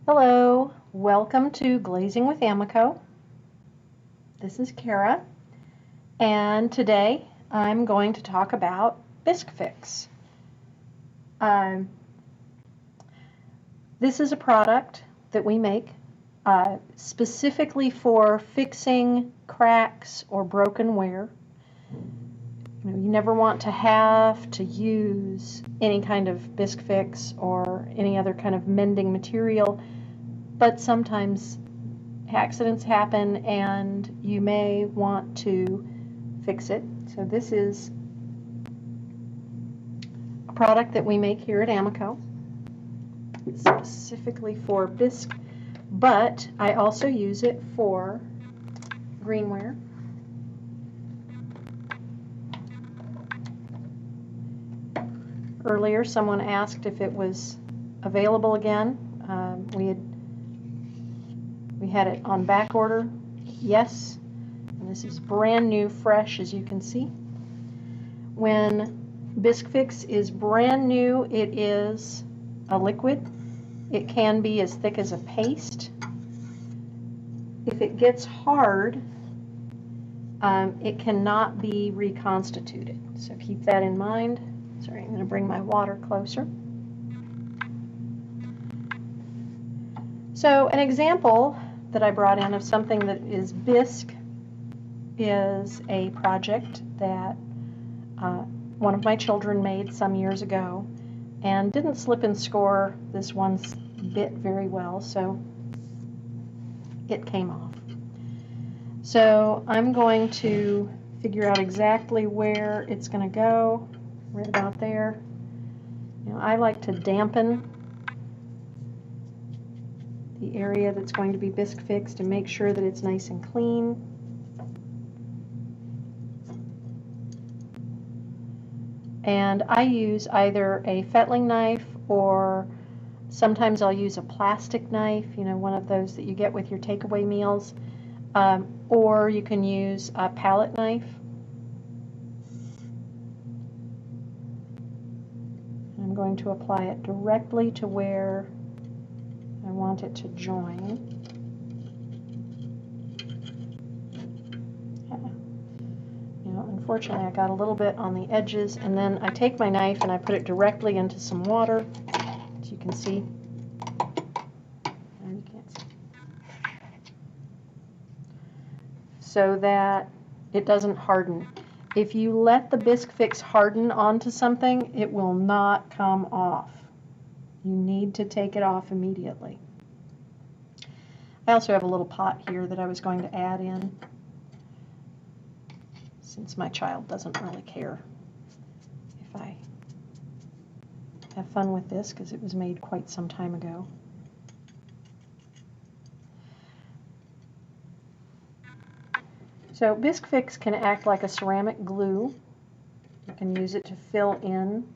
Hello, welcome to Glazing with Amaco. This is Kara, and today I'm going to talk about Bisque Fix. This is a product that we make specifically for fixing cracks or broken ware. You never want to have to use any kind of Bisque Fix or any other kind of mending material, but sometimes accidents happen and you may want to fix it. So this is a product that we make here at Amaco, specifically for bisque, but I also use it for greenware. Earlier someone asked if it was available again. We had it on back order. Yes, and this is brand new, fresh, as you can see. When Bisque Fix is brand new, it is a liquid. It can be as thick as a paste. If it gets hard, it cannot be reconstituted. So keep that in mind. Sorry, I'm going to bring my water closer. So an example that I brought in of something that is bisque is a project that one of my children made some years ago and didn't slip and score this one bit very well, so it came off. So I'm going to figure out exactly where it's going to go, right about there. I like to dampen the area that's going to be bisque fixed and make sure that it's nice and clean. And I use either a fettling knife or sometimes I'll use a plastic knife, one of those that you get with your takeaway meals, or you can use a palette knife. I'm going to apply it directly to where I want it to join. Unfortunately, I got a little bit on the edges, and then I take my knife and I put it directly into some water, as you can see. And you can't see. So that it doesn't harden. If you let the Bisque Fix harden onto something, it will not come off. You need to take it off immediately. I also have a little pot here that I was going to add in, since my child doesn't really care if I have fun with this, because it was made quite some time ago. So Bisque Fix can act like a ceramic glue. You can use it to fill in,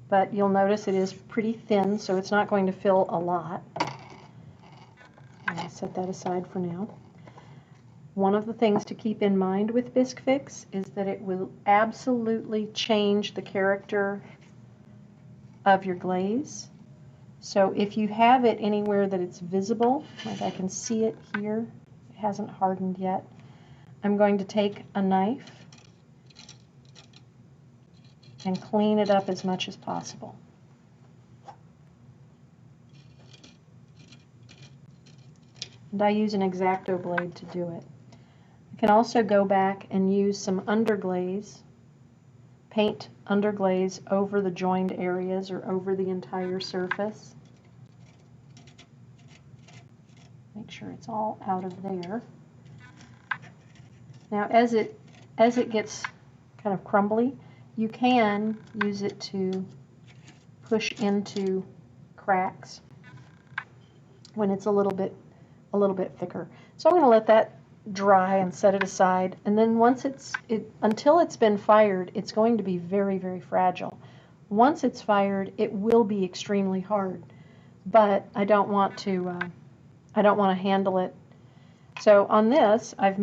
but you'll notice it is pretty thin, so it's not going to fill a lot. I'll set that aside for now. One of the things to keep in mind with Bisque Fix is that it will absolutely change the character of your glaze. So if you have it anywhere that it's visible, like I can see it here, it hasn't hardened yet, I'm going to take a knife and clean it up as much as possible. And I use an X-Acto blade to do it. I can also go back and use some underglaze, paint underglaze over the joined areas or over the entire surface. Make sure it's all out of there. Now as it gets kind of crumbly, you can use it to push into cracks when it's a little bit thicker. So I'm going to let that dry and set it aside, and then once until it's been fired, it's going to be very, very fragile. Once it's fired, it will be extremely hard, but I don't want to handle it. So on this, I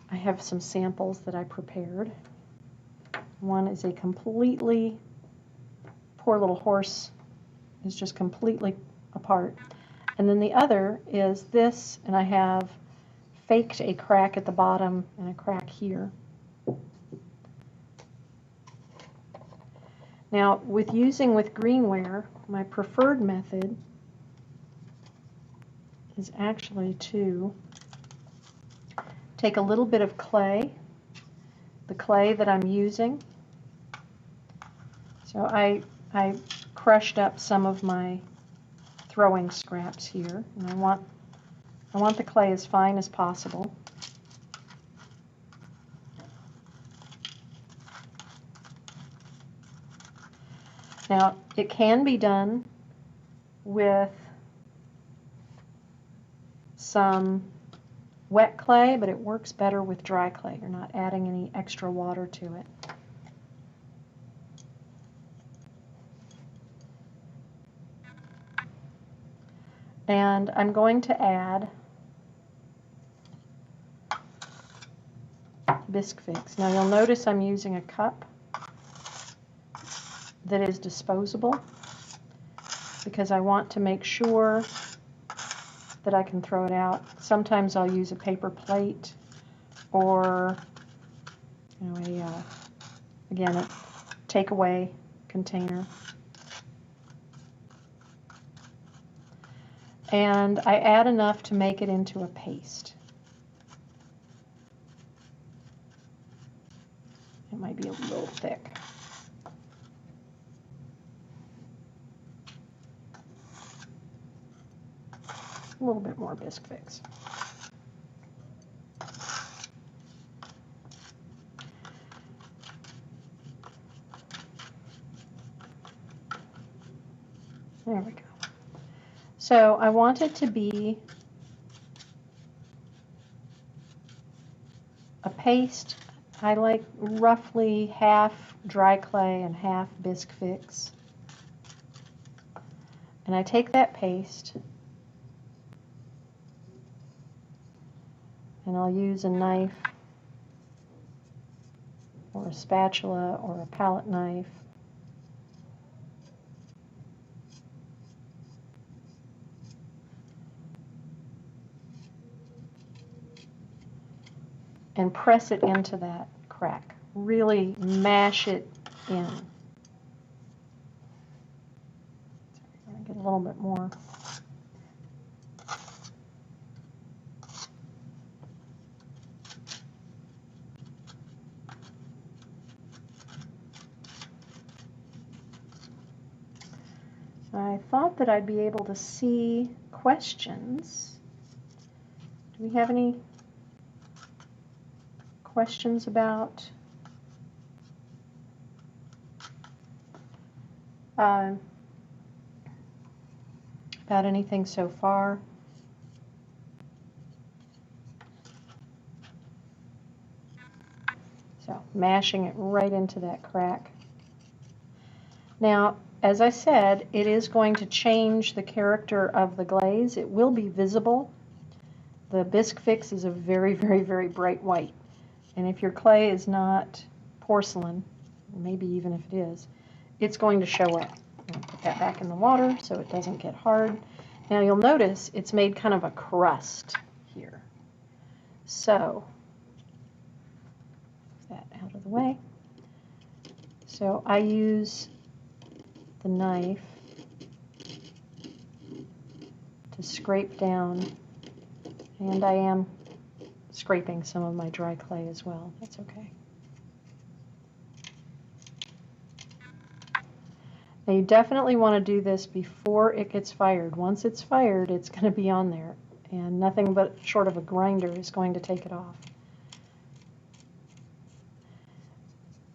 have some samples that I prepared. One is a completely poor little horse is just completely apart. And then the other is this, and I have faked a crack at the bottom and a crack here. Now, with greenware, my preferred method is actually to take a little bit of clay, the clay that I'm using. So I crushed up some of my throwing scraps here, and I want the clay as fine as possible. Now, it can be done with some wet clay, but it works better with dry clay. You're not adding any extra water to it. And I'm going to add Bisque Fix. Now you'll notice I'm using a cup that is disposable because I want to make sure that I can throw it out. Sometimes I'll use a paper plate or, you know, again, a takeaway container. And I add enough to make it into a paste. It might be a little thick. A little bit more Bisque Fix. There we go. So I want it to be a paste. I like roughly half dry clay and half Bisque Fix. And I take that paste and I'll use a knife or a spatula or a palette knife and press it into that crack. Really mash it in. I'm going to get a little bit more. I thought that I'd be able to see questions. Do we have any questions about anything so far? So mashing it right into that crack. Now, as I said, it is going to change the character of the glaze. It will be visible. The Bisque Fix is a very, very, very bright white. And if your clay is not porcelain, maybe even if it is, it's going to show up. I'm going to put that back in the water so it doesn't get hard. Now you'll notice it's made kind of a crust here. So, that out of the way. So I use the knife to scrape down, and I am scraping some of my dry clay as well. That's okay. Now you definitely want to do this before it gets fired. Once it's fired, it's going to be on there, and nothing but short of a grinder is going to take it off.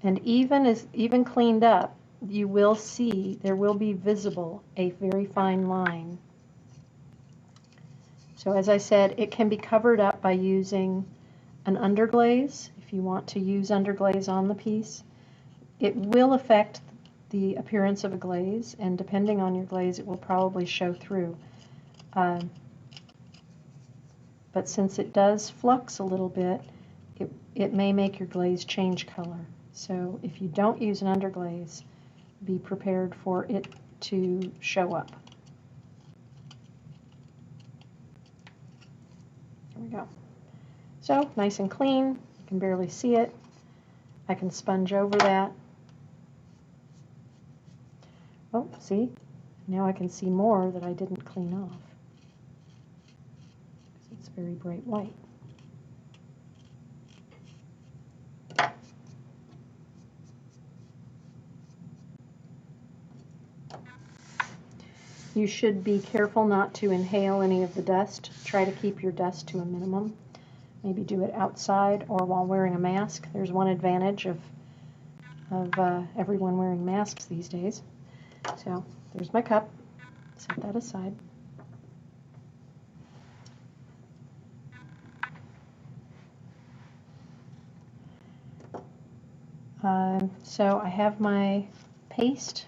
And even cleaned up, you will see there will be visible a very fine line. So as I said, it can be covered up by using an underglaze. If you want to use underglaze on the piece, it will affect the appearance of a glaze, and depending on your glaze, it will probably show through. But since it does flux a little bit, it may make your glaze change color. So if you don't use an underglaze, be prepared for it to show up. There we go. So nice and clean. You can barely see it. I can sponge over that. Oh, see? Now I can see more that I didn't clean off. It's very bright white. You should be careful not to inhale any of the dust. Try to keep your dust to a minimum. Maybe do it outside or while wearing a mask. There's one advantage of everyone wearing masks these days. So there's my cup. Set that aside. So I have my paste.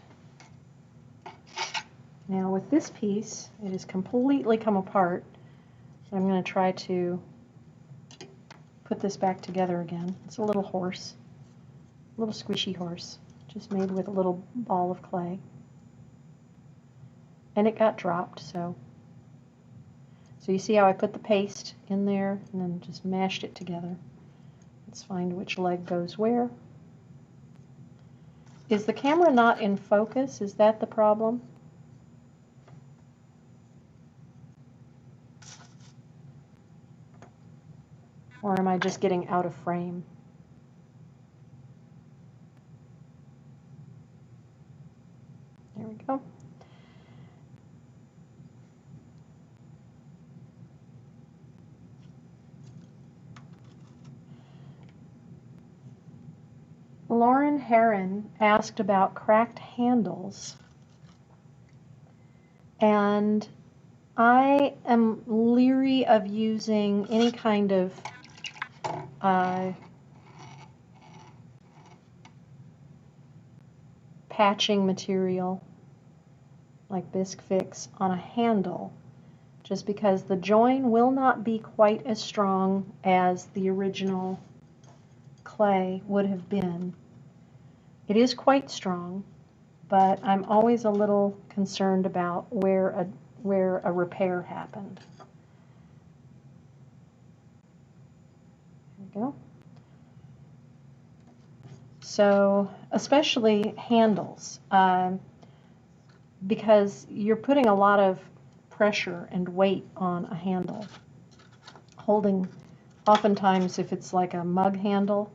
Now with this piece, it has completely come apart. So I'm going to try to put this back together again. It's a little horse, a little squishy horse, just made with a little ball of clay. And it got dropped, so you see how I put the paste in there and then just mashed it together. Let's find which leg goes where. Is the camera not in focus? Is that the problem? Or am I just getting out of frame? There we go. Lauren Heron asked about cracked handles, and I am leery of using any kind of patching material like Bisque Fix on a handle, just because the join will not be quite as strong as the original clay would have been. It is quite strong, but I'm always a little concerned about where a repair happened. There we go. So, especially handles, because you're putting a lot of pressure and weight on a handle. Holding, oftentimes if it's like a mug handle,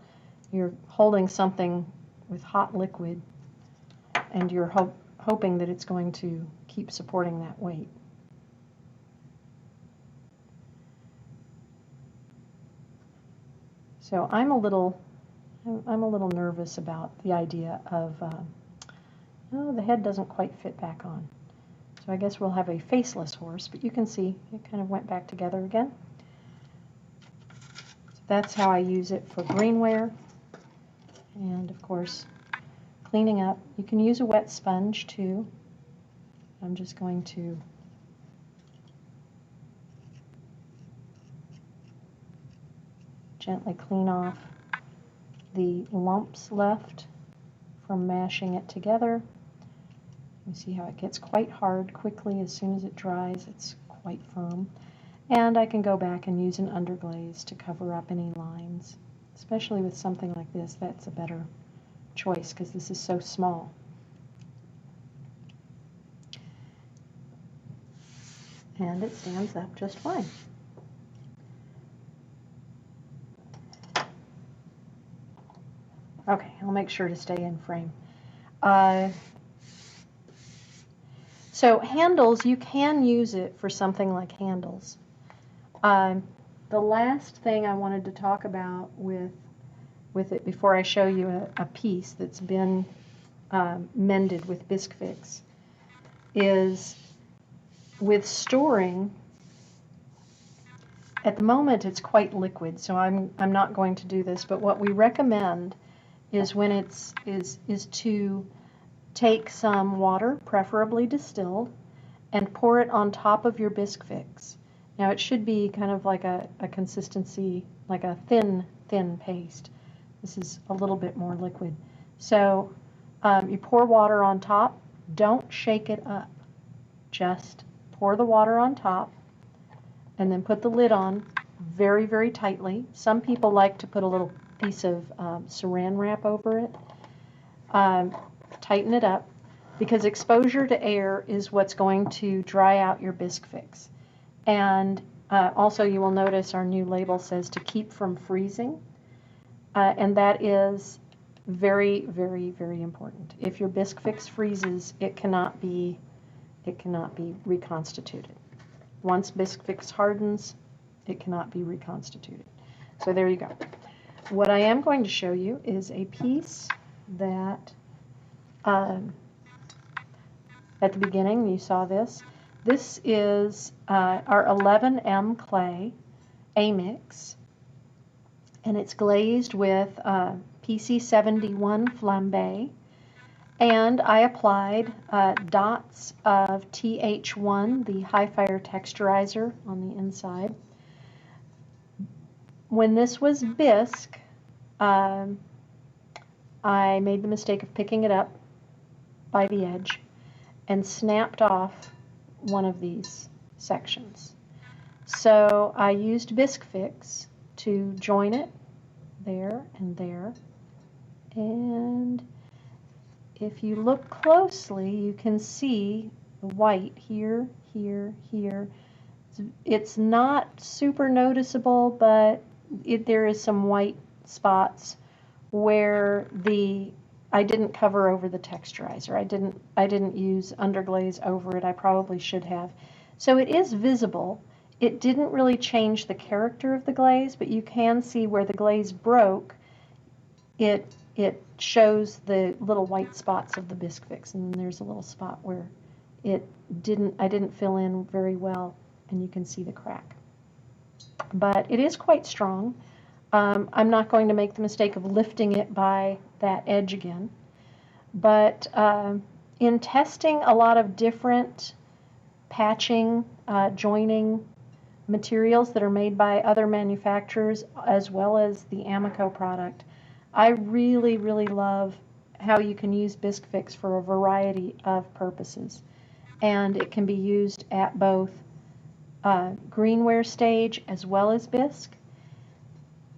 you're holding something with hot liquid, and you're hoping that it's going to keep supporting that weight. So I'm a little nervous about the idea of, oh, the head doesn't quite fit back on. So I guess we'll have a faceless horse, but you can see it kind of went back together again. So that's how I use it for greenware. And of course, cleaning up. You can use a wet sponge too. I'm just going to gently clean off the lumps left from mashing it together. You see how it gets quite hard quickly. As soon as it dries, it's quite firm. And I can go back and use an underglaze to cover up any lines. Especially with something like this, that's a better choice because this is so small. And it stands up just fine. Okay, I'll make sure to stay in frame. So handles, you can use it for something like handles. The last thing I wanted to talk about with it before I show you a piece that's been mended with Bisque Fix is with storing. At the moment it's quite liquid, so I'm not going to do this, but what we recommend is when is to take some water, preferably distilled, and pour it on top of your Bisque Fix. Now it should be kind of like a consistency, like a thin paste. This is a little bit more liquid. So you pour water on top, Don't shake it up. Just pour the water on top and then put the lid on very, very tightly. Some people like to put a little piece of saran wrap over it. Tighten it up, because exposure to air is what's going to dry out your bisque fix. And also you will notice our new label says to keep from freezing, and that is very, very, very important. If your bisque fix freezes, it cannot be reconstituted. Once bisque fix hardens, it cannot be reconstituted. So there you go. What I am going to show you is a piece that at the beginning you saw this. This is our 11M clay A-mix, and it's glazed with PC71 flambe, and I applied dots of TH1, the high fire texturizer, on the inside. When this was bisque, I made the mistake of picking it up by the edge and snapped off one of these sections. So I used Bisque Fix to join it there and there, and if you look closely you can see the white here, here, here. It's not super noticeable, but there is some white spots where I didn't cover over the texturizer. I didn't use underglaze over it. I probably should have. So it is visible. It didn't really change the character of the glaze, but you can see where the glaze broke. It shows the little white spots of the Bisque Fix, and then there's a little spot where I didn't fill in very well, and you can see the crack. But it is quite strong. I'm not going to make the mistake of lifting it by that edge again. But in testing a lot of different patching, joining materials that are made by other manufacturers, as well as the Amaco product, I really, really love how you can use Bisque Fix for a variety of purposes. And it can be used at both greenware stage as well as bisque.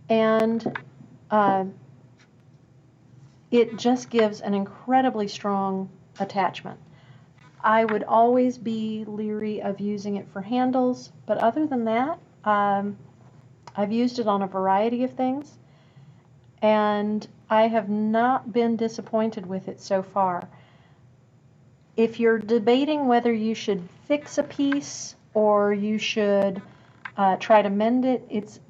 And it just gives an incredibly strong attachment. I would always be leery of using it for handles, but other than that, I've used it on a variety of things, and I have not been disappointed with it so far. If you're debating whether you should fix a piece or you should try to mend it,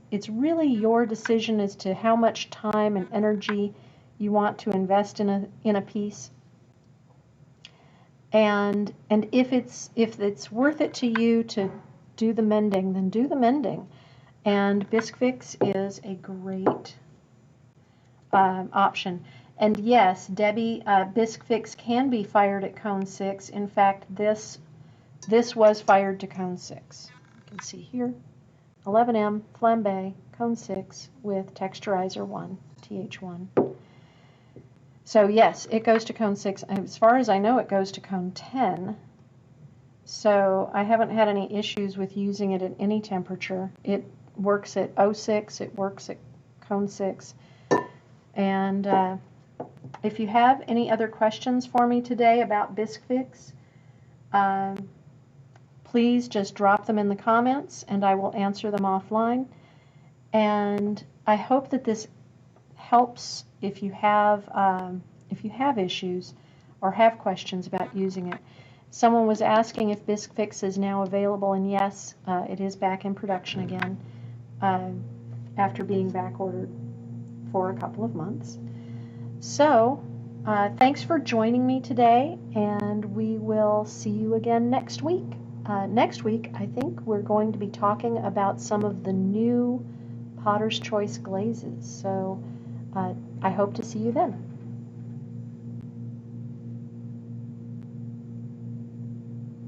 it's really your decision as to how much time and energy you want to invest in a piece. And if it's worth it to you to do the mending, then do the mending. And Bisque Fix is a great option. And yes, Debbie, Bisque Fix can be fired at cone 6. In fact, this was fired to cone 6. You can see here, 11M flambe, cone 6 with texturizer 1, TH1. So yes, it goes to cone 6. As far as I know, it goes to cone 10. So I haven't had any issues with using it at any temperature. It works at 06, it works at cone 6. And if you have any other questions for me today about Bisque Fix, please just drop them in the comments and I will answer them offline. And I hope that this helps if you have issues or have questions about using it. Someone was asking if Bisque Fix is now available, and yes, it is back in production again after being back ordered for a couple of months. So thanks for joining me today, and we will see you again next week. Next week, I think we're going to be talking about some of the new Potter's Choice glazes. So I hope to see you then.